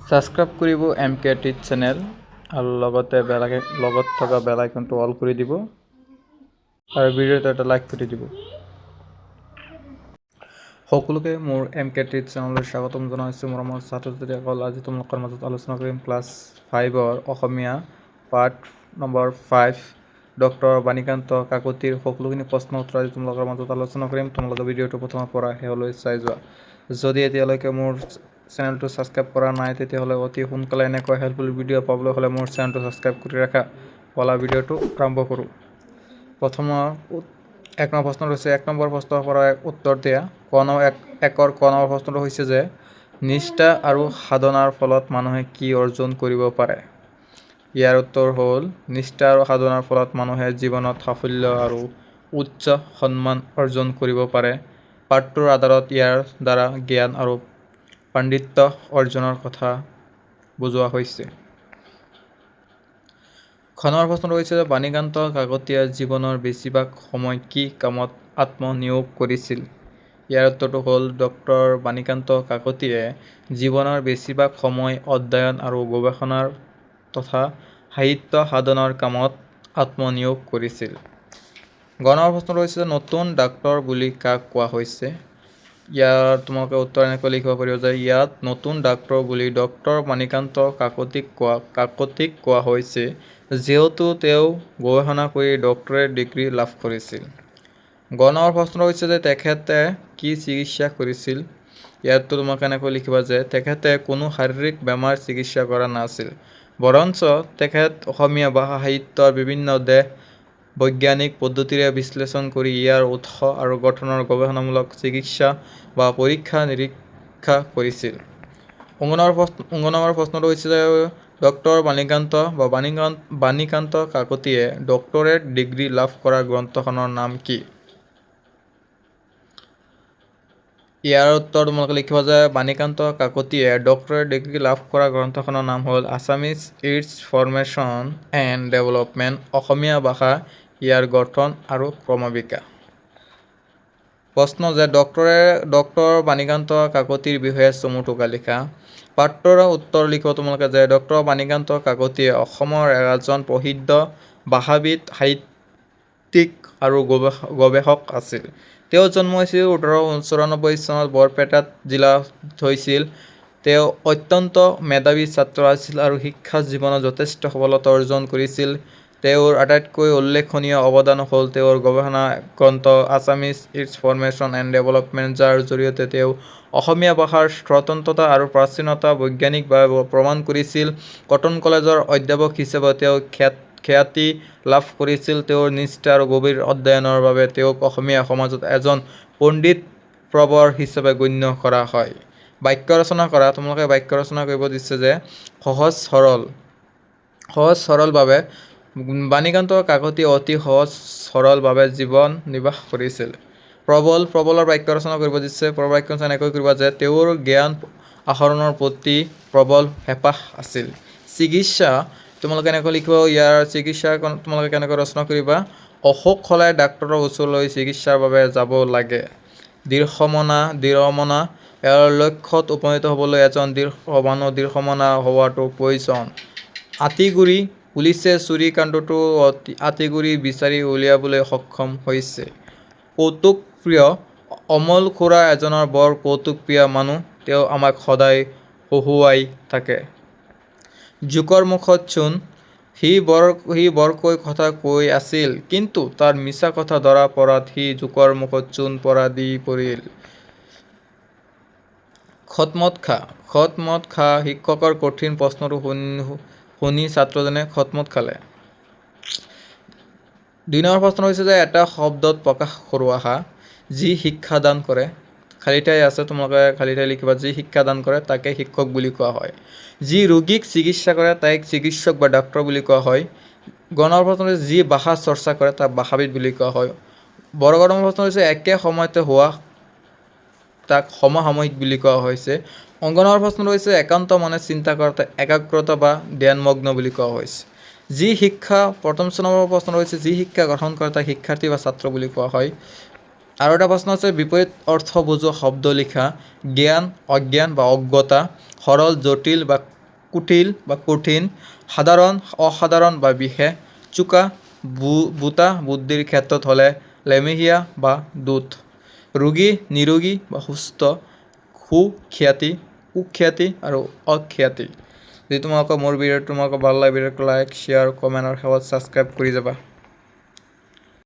Subscribe কৰিব MK টিচ channel আৰু লগত থকা বেল আইকনটো অল কৰি দিব আৰু ভিডিঅ'টো এটা লাইক কৰি দিব। সকলোকে মোৰ MK টিচ চেনেললৈ স্বাগতম জনাইছোঁ। মৰমৰ ছাত্ৰ-ছাত্ৰীসকল, আজি তোমালোকৰ মাজত আলোচনা কৰিম ক্লাছ 5ৰ অসমীয়া পাঠ নম্বৰ 5 ডক্টৰ বাণীকান্ত কাকতিৰ সকলোখিনি প্ৰশ্ন উত্তৰ আজি তোমালোকৰ মাজত আলোচনা কৰিম। তোমালোকে ভিডিঅ'টো প্ৰথমৰ পৰা শেষলৈ চাই যোৱা। যদি এতিয়ালৈকে মোৰ চেনেলটো ছাবস্ক্ৰাইব কৰা নাই তেতিয়াহ'লে অতি সোনকালে এনেকুৱা হেল্পফুল ভিডিঅ' পাবলৈ হ'লে মোৰ চেনেলটো ছাবস্ক্ৰাইব কৰি ৰাখা। বলা ভিডিঅ'টো আৰম্ভ কৰোঁ। প্ৰথমৰ 1 নম্বৰ প্ৰশ্ন হৈছে 1 নম্বৰ প্ৰশ্নৰ পৰা উত্তৰ দিয়া। ক নম্বৰ প্ৰশ্নটো হৈছে যে নিষ্ঠা আৰু সাধনাৰ ফলত মানুহে কি অৰ্জন কৰিব পাৰে? ইয়াৰ উত্তৰ হ'ল নিষ্ঠা আৰু সাধনাৰ ফলত মানুহে জীৱনত সাফল্য আৰু উচ্চ সন্মান অৰ্জন কৰিব পাৰে। পাঠটোৰ আধাৰত ইয়াৰ দ্বাৰা জ্ঞান আৰু পাণ্ডিত্য অৰ্জনৰ কথা বুজোৱা হৈছে। খ নম্বৰ প্ৰশ্নটো হৈছে যে বাণীকান্ত কাকতিয়ে জীৱনৰ বেছিভাগ সময় কি কামত আত্মনিয়োগ কৰিছিল? ইয়াৰ উত্তৰটো হ'ল ডক্টৰ বাণীকান্ত কাকতিয়ে জীৱনৰ বেছিভাগ সময় অধ্যয়ন আৰু গৱেষণা তথা সাহিত্য সাধনাৰ কামত আত্মনিয়োগ কৰিছিল। গ নম্বৰ প্ৰশ্নটো হৈছে নতুন ডাক্তৰ বুলি কাক কোৱা হৈছে? ইয়াৰ তোমালোকে উত্তৰ এনেকৈ লিখিব পাৰিব যে ইয়াত নতুন ডাক্তৰ বুলি ডক্টৰ বাণীকান্ত কাকতিক কোৱা হৈছে যিহেতু তেওঁ গৱেষণা কৰি ডক্টৰেট ডিগ্ৰী লাভ কৰিছিল। গ নম্বৰ প্ৰশ্নটো হৈছে যে তেখেতে কি চিকিৎসা কৰিছিল? ইয়াতো তোমালোকে এনেকৈ লিখিবা যে তেখেতে কোনো শাৰীৰিক বেমাৰ চিকিৎসা কৰা নাছিল, বৰঞ্চ তেখেত অসমীয়া ভাষা সাহিত্যৰ বিভিন্ন দেশ বৈজ্ঞানিক পদ্ধতিৰে বিশ্লেষণ কৰি ইয়াৰ উৎস আৰু গঠনৰ গৱেষণামূলক চিকিৎসা বা পৰীক্ষা নিৰীক্ষা কৰিছিল। ঙ নম্বৰ প্ৰশ্নটো হৈছে যে ডক্টৰ বাণীকান্ত কাকতিয়ে ডক্টৰেট ডিগ্ৰী লাভ কৰা গ্ৰন্থখনৰ নাম কি? ইয়াৰ উত্তৰ তোমালোকে লিখিবা যে বাণীকান্ত কাকতিয়ে ডক্টৰেট ডিগ্ৰী লাভ কৰা গ্ৰন্থখনৰ নাম হ'ল Assamese its formation and development, Asamiya ভাষা ইয়াৰ গঠন আৰু ক্ৰমবিকাশ। প্ৰশ্ন যে ডক্টৰ বাণীকান্ত কাকতিৰ বিষয়ে চমু টোকা লিখা। পাঠটোৰ উত্তৰ লিখিব তোমালোকে যে ডক্টৰ বাণীকান্ত কাকতিয়ে অসমৰ এজন প্ৰসিদ্ধ ভাষাবিদ, সাহিত্যিক আৰু গৱেষক আছিল। তেওঁৰ জন্ম হৈছিল 1894 চনত বৰপেটা জিলাত হৈছিল। তেওঁ অত্যন্ত মেধাৱী ছাত্ৰ আছিল আৰু শিক্ষা জীৱনত যথেষ্ট সফলতা অৰ্জন কৰিছিল। তেওঁৰ আটাইতকৈ উল্লেখনীয় অৱদান হ'ল তেওঁৰ গৱেষণা গ্ৰন্থ Assamese its formation and development, যাৰ জৰিয়তে তেওঁ অসমীয়া ভাষাৰ স্বতন্ত্ৰতা আৰু প্ৰাচীনতা বৈজ্ঞানিকভাৱে প্ৰমাণ কৰিছিল। কটন কলেজৰ অধ্যাপক হিচাপে তেওঁ খ্যাতি লাভ কৰিছিল। তেওঁৰ নিষ্ঠা আৰু গভীৰ অধ্যয়নৰ বাবে তেওঁক অসমীয়া সমাজত এজন পণ্ডিত প্ৰবৰ হিচাপে গণ্য কৰা হয়। বাক্য ৰচনা কৰা। তোমালোকে বাক্য ৰচনা কৰিব দিছে যে সহজ সৰলভাৱে বাণীকান্ত কাকতিয়ে অতি সহজ সৰলভাৱে জীৱন নিৰ্বাহ কৰিছিল। প্ৰবলৰ বাক্য ৰচনা কৰিব দিছে। প্ৰবল বাক্য ৰচনা এনেকৈ কৰিবা যে তেওঁৰ জ্ঞান আহৰণৰ প্ৰতি প্ৰবল হেঁপাহ আছিল। চিকিৎসা তোমালোকে এনেকৈ লিখিব। ইয়াৰ চিকিৎসা তোমালোকে কেনেকৈ ৰচনা কৰিবা? অসুখ হ'লে ডাক্তৰৰ ওচৰলৈ চিকিৎসাৰ বাবে যাব লাগে। দৃঢ়মনা ইয়াৰ লক্ষ্যত উপনীত হ'বলৈ এজন দৃঢ়মনা হোৱাটো প্ৰয়োজন। আঁতিগুৰি পুলিচে চুৰি কাণ্ডটো আঁতিগুৰি বিচাৰি উলিয়াবলৈ সক্ষম হৈছে। কৌতুকপ্ৰিয় অমল খুৰা এজনৰ বৰ কৌতুকপ্ৰিয় মানুহ, তেওঁ আমাক সদায় হহুৱাই থাকে। জোকৰ মুখত চূণ, সি বৰকৈ কথা কৈ আছিল, কিন্তু তাৰ মিছা কথা ধৰা পৰাত সি জোকৰ মুখত চূণ দি পৰিল। খট-মট খা। শিক্ষকৰ কঠিন প্ৰশ্নটো শুনি ছাত্ৰজনে খট-মট খালে। 2 নম্বৰ প্ৰশ্ন হৈছে যে এটা শব্দত প্ৰকাশ কৰোঁ আহা। যি শিক্ষাদান কৰে। খালী ঠাই আছে, তোমালোকে খালী ঠাই লিখিবা। যি শিক্ষাদান কৰে তাকে শিক্ষক বুলি কোৱা হয়। যি ৰোগীক চিকিৎসা কৰে তাক চিকিৎসক বা ডাক্তৰ বুলি কোৱা হয়। গ নম্বৰ প্ৰশ্ন হৈছে যি ভাষা চৰ্চা কৰে তাক ভাষাবিদ বুলি কোৱা হয়। গ নম্বৰ প্ৰশ্ন হৈছে একে সময়তে হোৱা তাক সমসাময়িক বুলি কোৱা হৈছে। ঙ নম্বৰ প্ৰশ্নটো হৈছে একান্ত মনে চিন্তা কৰাটো একাগ্ৰতা বা ধ্যানমগ্ন বুলি কোৱা হৈছে। প্ৰথম নম্বৰ প্ৰশ্নটো হৈছে যি শিক্ষা গ্ৰহণ কৰে তাক শিক্ষাৰ্থী বা ছাত্ৰ বুলি কোৱা হয়। আৰু এটা প্ৰশ্ন আছে বিপৰীত অৰ্থ বুজোৱা শব্দ লিখা। জ্ঞান, অজ্ঞান বা অজ্ঞতা, সৰল, জটিল বা কুটিল বা কঠিন, সাধাৰণ অসাধাৰণ বা বিশেষ, চোকা বুটা বুদ্ধিৰ ক্ষেত্ৰত হ'লে লেমেহিয়া বা দুধ, ৰোগী নিৰোগী বা সুস্থ, সুখ্যাতি কুখ্যাতি আৰু অখ্যাতি। যদি তোমালোকৰ মোৰ ভিডিঅ'টো তোমালোকৰ ভাল লাগে ভিডিঅ'টো লাইক শ্বেয়াৰ কমেণ্ট আৰু শেষত ছাবস্ক্ৰাইব কৰি যাবা।